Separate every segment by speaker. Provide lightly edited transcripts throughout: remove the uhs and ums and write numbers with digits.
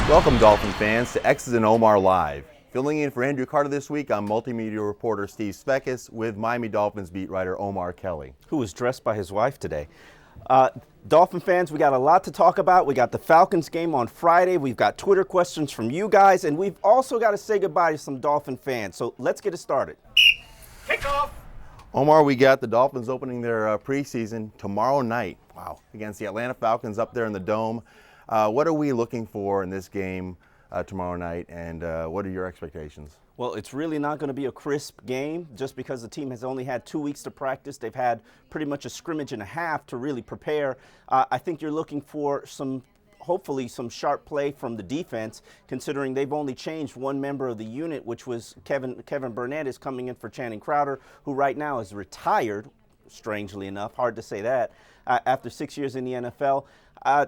Speaker 1: Welcome, Dolphin fans, to X's and Omar Live. Filling in for Andrew Carter this week, I'm multimedia reporter Steve Speckis with Miami Dolphins beat writer Omar Kelly.
Speaker 2: Who was dressed by his wife today. Dolphin fans, we got a lot to talk about. We got the Falcons game on Friday. We've got Twitter questions from you guys, and we've also got to say goodbye to some Dolphin fans. So let's get it started.
Speaker 3: Kickoff!
Speaker 1: Omar, we got the Dolphins opening their preseason tomorrow night. Wow, against the Atlanta Falcons up there in the Dome. What are we looking for in this game tomorrow night, and what are your expectations?
Speaker 2: Well, it's really not going to be a crisp game just because the team has only had 2 weeks to practice. They've had pretty much a scrimmage and a half to really prepare. I think you're looking for hopefully some sharp play from the defense, considering they've only changed one member of the unit, which was Kevin Burnett is coming in for Channing Crowder, who right now is retired, strangely enough, hard to say that, after 6 years in the NFL.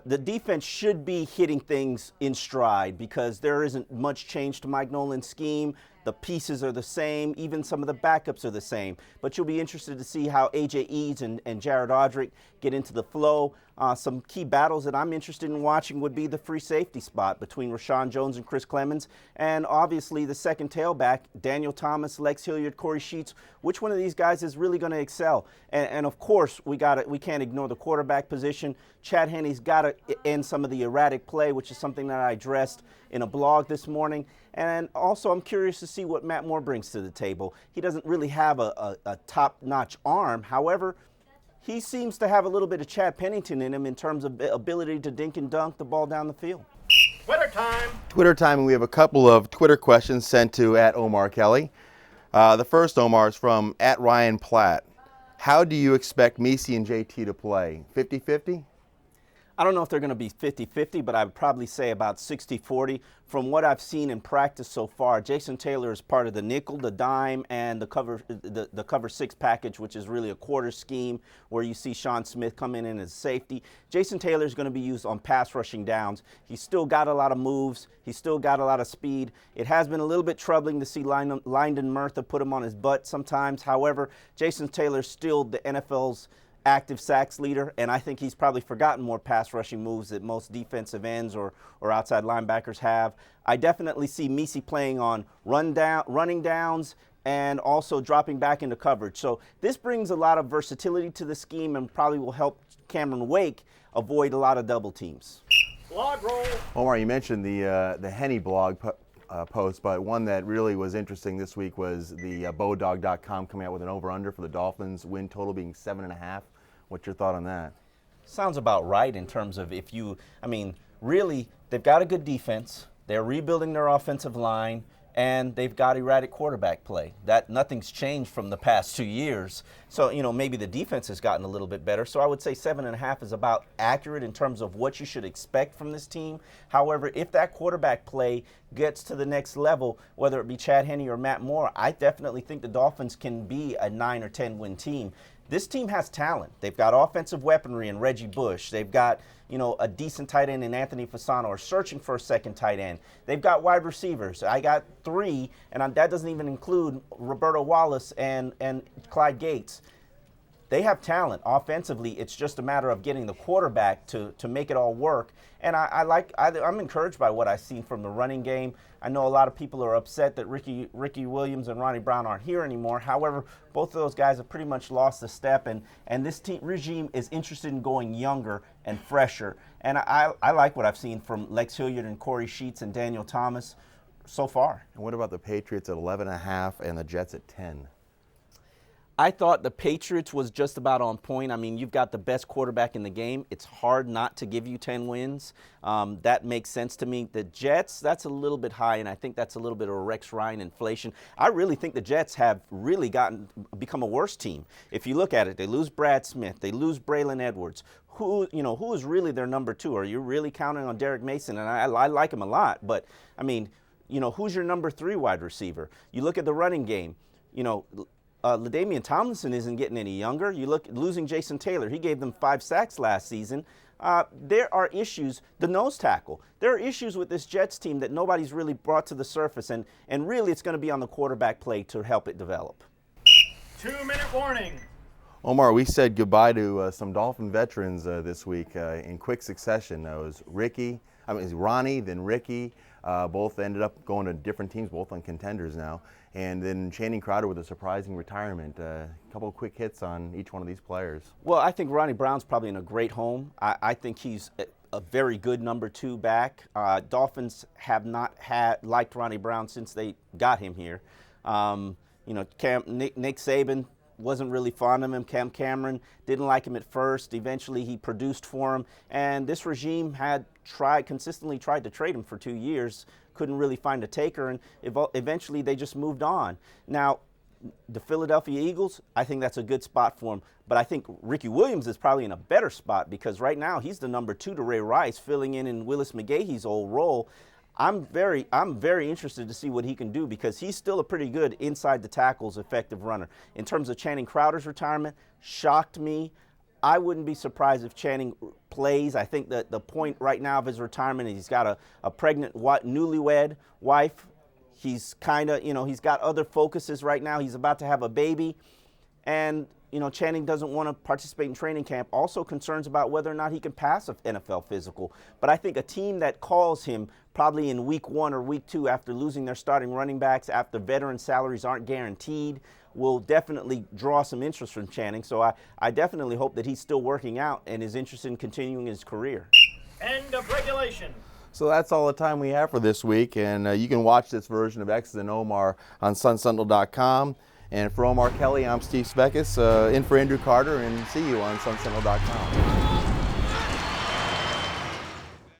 Speaker 2: The defense should be hitting things in stride because there isn't much change to Mike Nolan's scheme. The pieces are the same. Even some of the backups are the same. But you'll be interested to see how A.J. Eads and Jared Odrick get into the flow. Some key battles that I'm interested in watching would be the free safety spot between Rashawn Jones and Chris Clemens, and obviously the second tailback, Daniel Thomas, Lex Hilliard, Corey Sheets. Which one of these guys is really going to excel? And of course, we can't ignore the quarterback position. Chad Henne's got to end some of the erratic play, which is something that I addressed in a blog this morning. And also, I'm curious to see what Matt Moore brings to the table. He doesn't really have a top-notch arm. However, he seems to have a little bit of Chad Pennington in him in terms of ability to dink and dunk the ball down the field.
Speaker 3: Twitter time!
Speaker 1: Twitter time, and we have a couple of Twitter questions sent to @Omar Kelly. The first, Omar, is from @Ryan Platt. How do you expect Messi and JT to play? 50-50?
Speaker 2: I don't know if they're going to be 50-50, but I would probably say about 60-40. From what I've seen in practice so far, Jason Taylor is part of the nickel, the dime, and the cover six package, which is really a quarter scheme where you see Sean Smith come in as safety. Jason Taylor is going to be used on pass rushing downs. He's still got a lot of moves. He's still got a lot of speed. It has been a little bit troubling to see Lyndon Murtha put him on his butt sometimes. However, Jason Taylor is still the NFL's active sacks leader, and I think he's probably forgotten more pass rushing moves that most defensive ends or outside linebackers have. I definitely see Messi playing on running downs and also dropping back into coverage. So this brings a lot of versatility to the scheme and probably will help Cameron Wake avoid a lot of double teams.
Speaker 3: Blog roll!
Speaker 1: Omar, you mentioned the Henne blog post, but one that really was interesting this week was the Bodog.com coming out with an over-under for the Dolphins win total being 7.5. What's your thought on that?
Speaker 2: Sounds about right in terms of really, they've got a good defense. They're rebuilding their offensive line, and they've got erratic quarterback play. That nothing's changed from the past 2 years. So, maybe the defense has gotten a little bit better. So I would say 7.5 is about accurate in terms of what you should expect from this team. However, if that quarterback play gets to the next level, whether it be Chad Henne or Matt Moore, I definitely think the Dolphins can be a 9 or 10 win team. This team has talent. They've got offensive weaponry in Reggie Bush. They've got, a decent tight end in Anthony Fasano, or searching for a second tight end. They've got wide receivers. I got 3, and that doesn't even include Roberto Wallace and Clyde Gates. They have talent offensively. It's just a matter of getting the quarterback to make it all work. And I'm encouraged by what I've seen from the running game. I know a lot of people are upset that Ricky Williams and Ronnie Brown aren't here anymore. However, both of those guys have pretty much lost a step, and this team regime is interested in going younger and fresher. And I like what I've seen from Lex Hilliard and Corey Sheets and Daniel Thomas so far.
Speaker 1: And what about the Patriots at 11.5 and the Jets at 10?
Speaker 2: I thought the Patriots was just about on point. I mean, you've got the best quarterback in the game. It's hard not to give you 10 wins. That makes sense to me. The Jets, that's a little bit high, and I think that's a little bit of a Rex Ryan inflation. I really think the Jets have really become a worse team. If you look at it, they lose Brad Smith. They lose Braylon Edwards. Who is really their number 2? Are you really counting on Derek Mason? And I like him a lot, but, who's your number 3 wide receiver? You look at the running game, LaDainian Tomlinson isn't getting any younger. You look losing Jason Taylor. He gave them 5 sacks last season. There are issues. The nose tackle. There are issues with this Jets team that nobody's really brought to the surface, and really it's going to be on the quarterback play to help it develop.
Speaker 3: 2-minute warning.
Speaker 1: Omar, we said goodbye to some Dolphin veterans this week in quick succession. It was Ronnie, then Ricky. Both ended up going to different teams, both on contenders now. And then Channing Crowder with a surprising retirement. A couple of quick hits on each one of these players.
Speaker 2: Well, I think Ronnie Brown's probably in a great home. I think he's a very good number 2 back. Dolphins have not liked Ronnie Brown since they got him here. Nick Saban wasn't really fond of him. Cam Cameron didn't like him at first. Eventually, he produced for him. And this regime had consistently tried to trade him for 2 years. Couldn't really find a taker, and eventually they just moved on. Now, the Philadelphia Eagles, I think that's a good spot for him. But I think Ricky Williams is probably in a better spot because right now he's the number 2 to Ray Rice, filling in Willis McGahee's old role. I'm very interested to see what he can do because he's still a pretty good inside the tackles effective runner. In terms of Channing Crowder's retirement, shocked me. I wouldn't be surprised if Channing plays. I think that the point right now of his retirement is he's got a pregnant newlywed wife. He's he's got other focuses right now. He's about to have a baby. And, Channing doesn't want to participate in training camp. Also concerns about whether or not he can pass an NFL physical. But I think a team that calls him probably in week 1 or week 2 after losing their starting running backs, after veteran salaries aren't guaranteed, will definitely draw some interest from Channing. So I definitely hope that he's still working out and is interested in continuing his career.
Speaker 3: End of regulation.
Speaker 1: So that's all the time we have for this week, and you can watch this version of X's and Omar on sunsentinel.com. And for Omar Kelly, I'm Steve Speckis, in for Andrew Carter, and see you on sunsentinel.com.